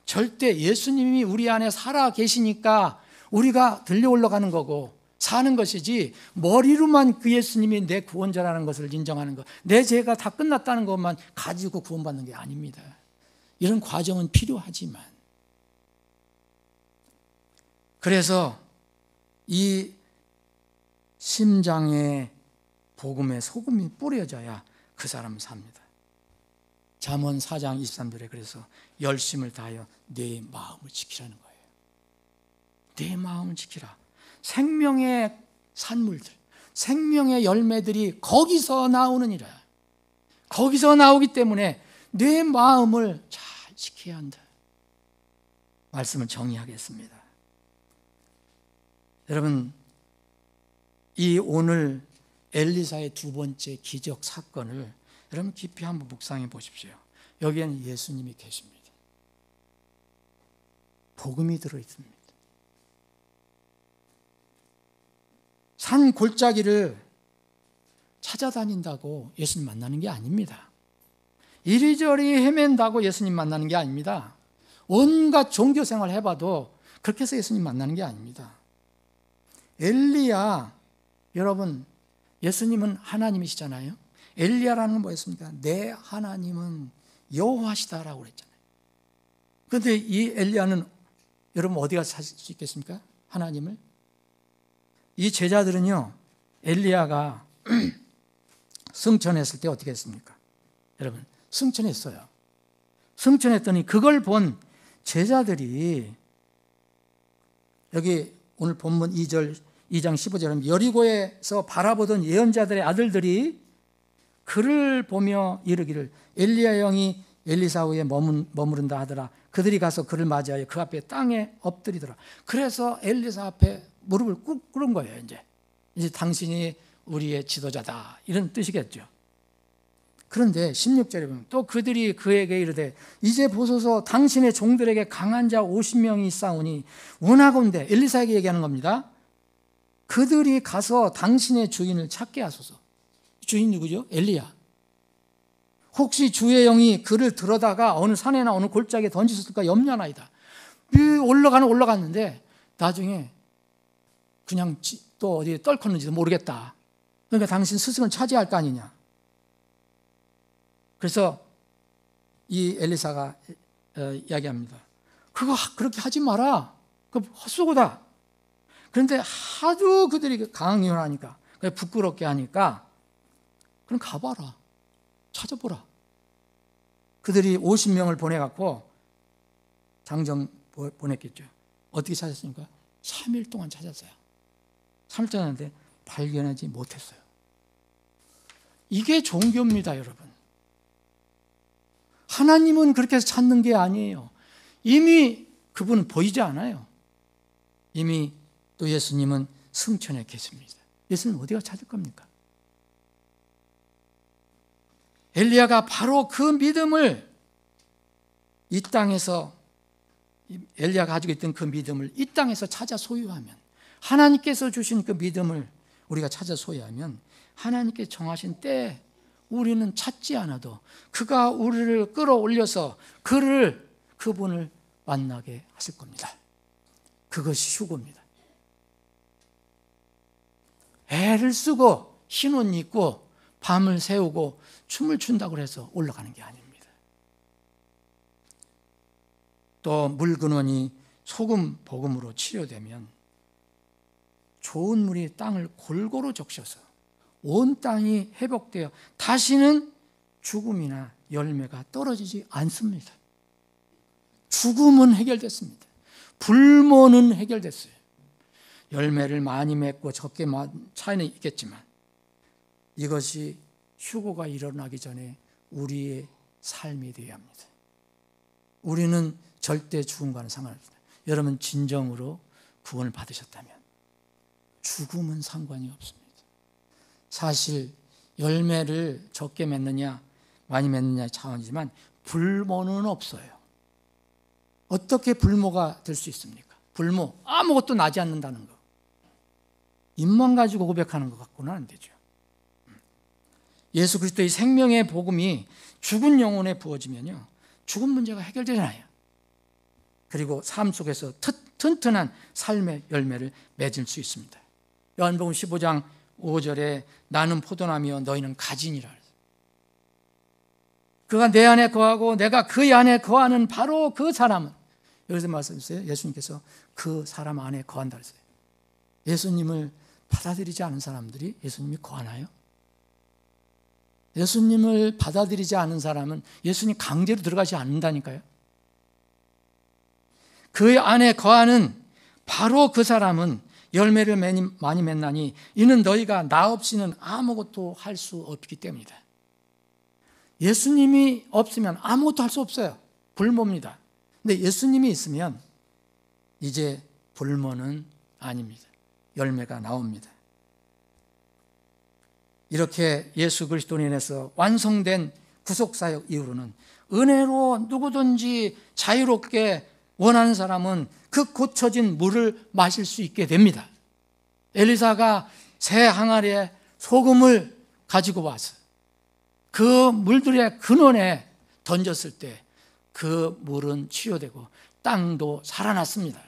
절대 예수님이 우리 안에 살아 계시니까 우리가 들려 올라가는 거고 사는 것이지, 머리로만 그 예수님이 내 구원자라는 것을 인정하는 것, 내 죄가 다 끝났다는 것만 가지고 구원받는 게 아닙니다. 이런 과정은 필요하지만, 그래서 이 심장에 복음의 소금이 뿌려져야 그 사람은 삽니다. 잠언 4장 23절에 그래서 열심을 다하여 내 마음을 지키라는 거예요. 내 마음을 지키라. 생명의 산물들, 생명의 열매들이 거기서 나오느니라. 거기서 나오기 때문에 내 마음을 잘 지켜야 한다. 말씀을 정리하겠습니다. 여러분, 이 오늘 엘리사의 두 번째 기적 사건을 여러분 깊이 한번 묵상해 보십시오. 여기에는 예수님이 계십니다. 복음이 들어있습니다. 산 골짜기를 찾아다닌다고 예수님 만나는 게 아닙니다. 이리저리 헤맨다고 예수님 만나는 게 아닙니다. 온갖 종교 생활 해봐도 그렇게 해서 예수님 만나는 게 아닙니다. 엘리야, 여러분, 예수님은 하나님이시잖아요. 엘리야라는 건 뭐였습니까? 내 하나님은 여호와시다라고 그랬잖아요. 그런데 이 엘리야는 여러분 어디 가서 찾을 수 있겠습니까? 하나님을? 이 제자들은요, 엘리야가 승천했을 때 어떻게 했습니까? 여러분, 승천했어요. 승천했더니 그걸 본 제자들이 여기 오늘 본문 2장 15절에 여리고에서 바라보던 예언자들의 아들들이 그를 보며 이르기를 엘리야 영이 엘리사 후에 머무른다 하더라. 그들이 가서 그를 맞이하여 그 앞에 땅에 엎드리더라. 그래서 엘리사 앞에 무릎을 꿇은 거예요. 이제 당신이 우리의 지도자다, 이런 뜻이겠죠. 그런데 16절에 보면 또 그들이 그에게 이르되 이제 보소서 당신의 종들에게 강한 자 50명이 있사오니 원하건대, 엘리사에게 얘기하는 겁니다. 그들이 가서 당신의 주인을 찾게 하소서. 주인 누구죠? 엘리야. 혹시 주의 영이 그를 들어다가 어느 산에나 어느 골짜기에 던지셨을까 염려나이다. 올라갔는데 나중에 그냥 또 어디에 떨궜는지도 모르겠다. 그러니까 당신 스승을 차지할 거 아니냐. 그래서 이 엘리사가 이야기합니다. 그거 그렇게 하지 마라. 그거 헛수고다. 그런데 하도 그들이 강요하니까, 부끄럽게 하니까 그럼 가봐라. 찾아보라. 그들이 50명을 보내갖고 장정 보냈겠죠. 어떻게 찾았습니까? 3일 동안 찾았어요. 3일 찾았는데 발견하지 못했어요. 이게 종교입니다, 여러분. 하나님은 그렇게 해서 찾는 게 아니에요. 이미 그분은 보이지 않아요. 이미 또 예수님은 승천에 계십니다. 예수님 어디가 찾을 겁니까? 엘리야가 바로 그 믿음을 이 땅에서, 엘리야가 가지고 있던 그 믿음을 이 땅에서 찾아 소유하면, 하나님께서 주신 그 믿음을 우리가 찾아 소유하면 하나님께 정하신 때에 우리는 찾지 않아도 그가 우리를 끌어올려서 그분을 만나게 하실 겁니다. 그것이 휴거입니다. 애를 쓰고 흰 옷 입고 밤을 새우고 춤을 춘다고 해서 올라가는 게 아닙니다. 또 물 근원이 소금 복음으로 치료되면 좋은 물이 땅을 골고루 적셔서 온 땅이 회복되어 다시는 죽음이나 열매가 떨어지지 않습니다. 죽음은 해결됐습니다. 불모는 해결됐어요. 열매를 많이 맺고 적게 차이는 있겠지만 이것이 휴거가 일어나기 전에 우리의 삶이 되어야 합니다. 우리는 절대 죽음과는 상관없습니다. 여러분 진정으로 구원을 받으셨다면 죽음은 상관이 없습니다. 사실 열매를 적게 맺느냐 많이 맺느냐의 차원이지만 불모는 없어요. 어떻게 불모가 될 수 있습니까? 불모, 아무것도 나지 않는다는 거. 입만 가지고 고백하는 것 갖고는 안 되죠. 예수 그리스도의 생명의 복음이 죽은 영혼에 부어지면요, 죽은 문제가 해결되잖아요. 그리고 삶 속에서 튼튼한 삶의 열매를 맺을 수 있습니다. 요한복음 15장 5절에 나는 포도나무요 너희는 가지니라. 그가 내 안에 거하고 내가 그의 안에 거하는 바로 그 사람은, 여기서 말씀하셨어요. 예수님께서 그 사람 안에 거한다 그랬어요. 예수님을 받아들이지 않은 사람들이 예수님이 거하나요? 예수님을 받아들이지 않은 사람은 예수님 강제로 들어가지 않는다니까요. 그 안에 거하는 바로 그 사람은 열매를 많이 맺나니 이는 너희가 나 없이는 아무것도 할 수 없기 때문이다. 예수님이 없으면 아무것도 할 수 없어요. 불모입니다. 근데 예수님이 있으면 이제 불모는 아닙니다. 열매가 나옵니다. 이렇게 예수 그리스도로 인해서 완성된 구속사역 이후로는 은혜로 누구든지 자유롭게 원하는 사람은 그 고쳐진 물을 마실 수 있게 됩니다. 엘리사가 새 항아리에 소금을 가지고 와서 그 물들의 근원에 던졌을 때 그 물은 치유되고 땅도 살아났습니다.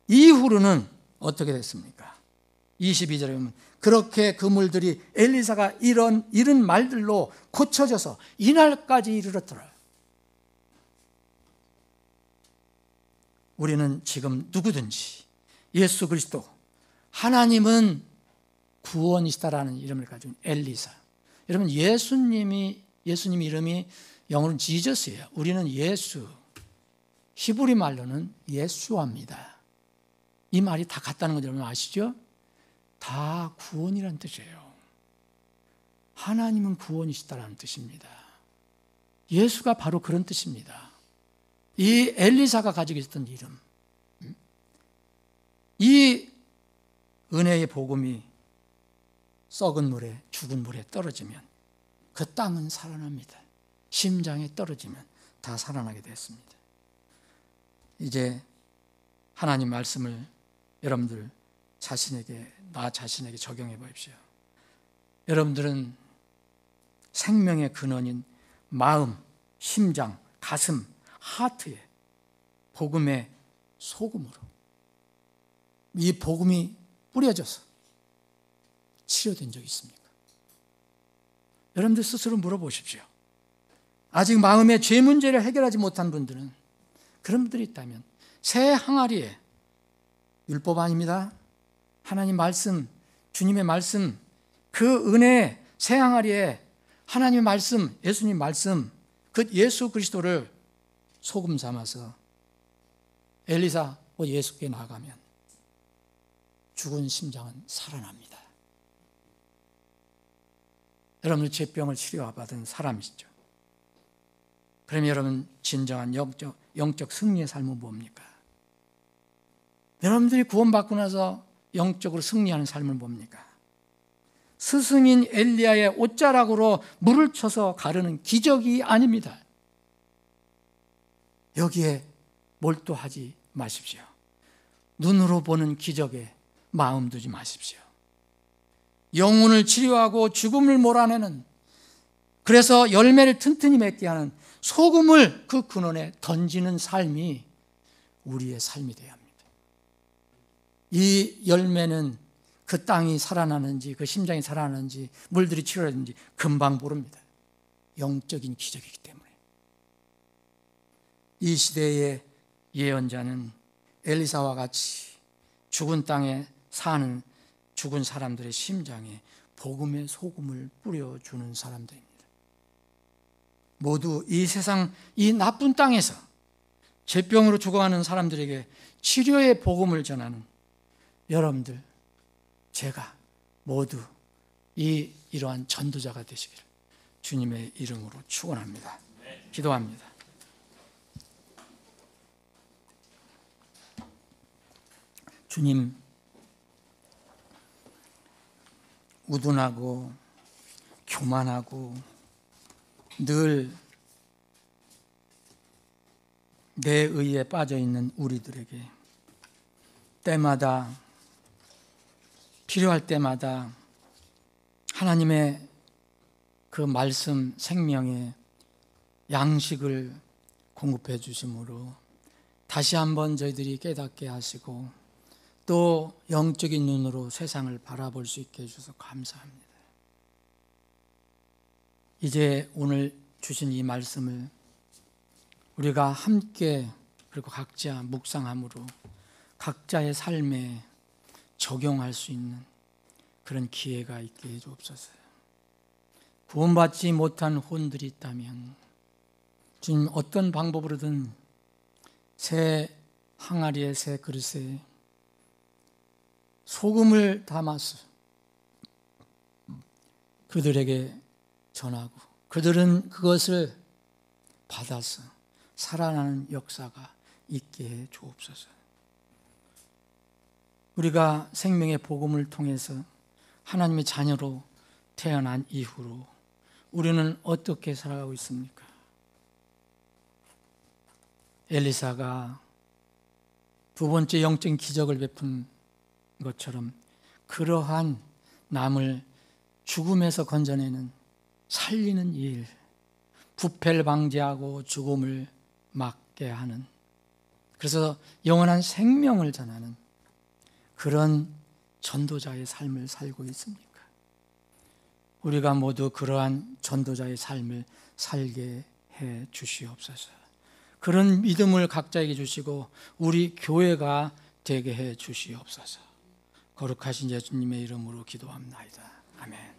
이후로는 어떻게 됐습니까? 22절에 보면 그렇게 그 물들이 엘리사가 이런 말들로 고쳐져서 이날까지 이르렀더라. 우리는 지금 누구든지 예수 그리스도, 하나님은 구원이시다라는 이름을 가진 엘리사. 여러분, 예수님 이름이 영어로는 지저스예요. 우리는 예수, 히브리 말로는 예수아입니다. 이 말이 다 같다는 거 여러분 아시죠? 다 구원이라는 뜻이에요. 하나님은 구원이시다라는 뜻입니다. 예수가 바로 그런 뜻입니다. 이 엘리사가 가지고 있었던 이름, 이 은혜의 복음이 썩은 물에, 죽은 물에 떨어지면 그 땅은 살아납니다. 심장에 떨어지면 다 살아나게 됐습니다. 이제 하나님 말씀을 여러분들 나 자신에게 적용해 보십시오. 여러분들은 생명의 근원인 마음, 심장, 가슴, 하트에 복음의 소금으로 이 복음이 뿌려져서 치료된 적이 있습니까? 여러분들 스스로 물어보십시오. 아직 마음의 죄 문제를 해결하지 못한 분들은, 그런 분들이 있다면 새 항아리에 율법 아닙니다. 하나님 말씀, 주님의 말씀, 그 은혜 새 항아리에 하나님의 말씀, 예수님 말씀, 그 예수 그리스도를 소금 삼아서 엘리사 예수께 나가면 죽은 심장은 살아납니다. 여러분은 죄병을 치료받은 사람이시죠. 그러면 여러분 진정한 영적 승리의 삶은 뭡니까? 여러분들이 구원받고 나서 영적으로 승리하는 삶은 뭡니까? 스승인 엘리야의 옷자락으로 물을 쳐서 가르는 기적이 아닙니다. 여기에 몰두하지 마십시오. 눈으로 보는 기적에 마음 두지 마십시오. 영혼을 치료하고 죽음을 몰아내는, 그래서 열매를 튼튼히 맺게 하는 소금을 그 근원에 던지는 삶이 우리의 삶이 되어야 합니다. 이 열매는 그 땅이 살아나는지, 그 심장이 살아나는지, 물들이 치료되는지 금방 모릅니다. 영적인 기적이기 때문에. 이 시대의 예언자는 엘리사와 같이 죽은 땅에 사는 죽은 사람들의 심장에 복음의 소금을 뿌려주는 사람들입니다. 모두 이 세상, 이 나쁜 땅에서 죄병으로 죽어가는 사람들에게 치료의 복음을 전하는 여러분들, 제가 모두 이러한 전도자가 되시기를 주님의 이름으로 축원합니다. 기도합니다. 주님, 우둔하고 교만하고 늘 내 의에 빠져있는 우리들에게 때마다, 필요할 때마다 하나님의 그 말씀, 생명의 양식을 공급해 주심으로 다시 한번 저희들이 깨닫게 하시고 또 영적인 눈으로 세상을 바라볼 수 있게 해주셔서 감사합니다. 이제 오늘 주신 이 말씀을 우리가 함께, 그리고 각자 묵상함으로 각자의 삶에 적용할 수 있는 그런 기회가 있게 해주옵소서. 구원받지 못한 혼들이 있다면 주님 어떤 방법으로든 새 항아리에 새 그릇에 소금을 담아서 그들에게 전하고 그들은 그것을 받아서 살아나는 역사가 있게 해 주옵소서. 우리가 생명의 복음을 통해서 하나님의 자녀로 태어난 이후로 우리는 어떻게 살아가고 있습니까? 엘리사가 두 번째 영적인 기적을 베푼 것처럼 그러한 남을 죽음에서 건져내는 살리는 일, 부패를 방지하고 죽음을 막게 하는, 그래서 영원한 생명을 전하는 그런 전도자의 삶을 살고 있습니까? 우리가 모두 그러한 전도자의 삶을 살게 해 주시옵소서. 그런 믿음을 각자에게 주시고 우리 교회가 되게 해 주시옵소서. 거룩하신 예수님의 이름으로 기도합나이다. 아멘.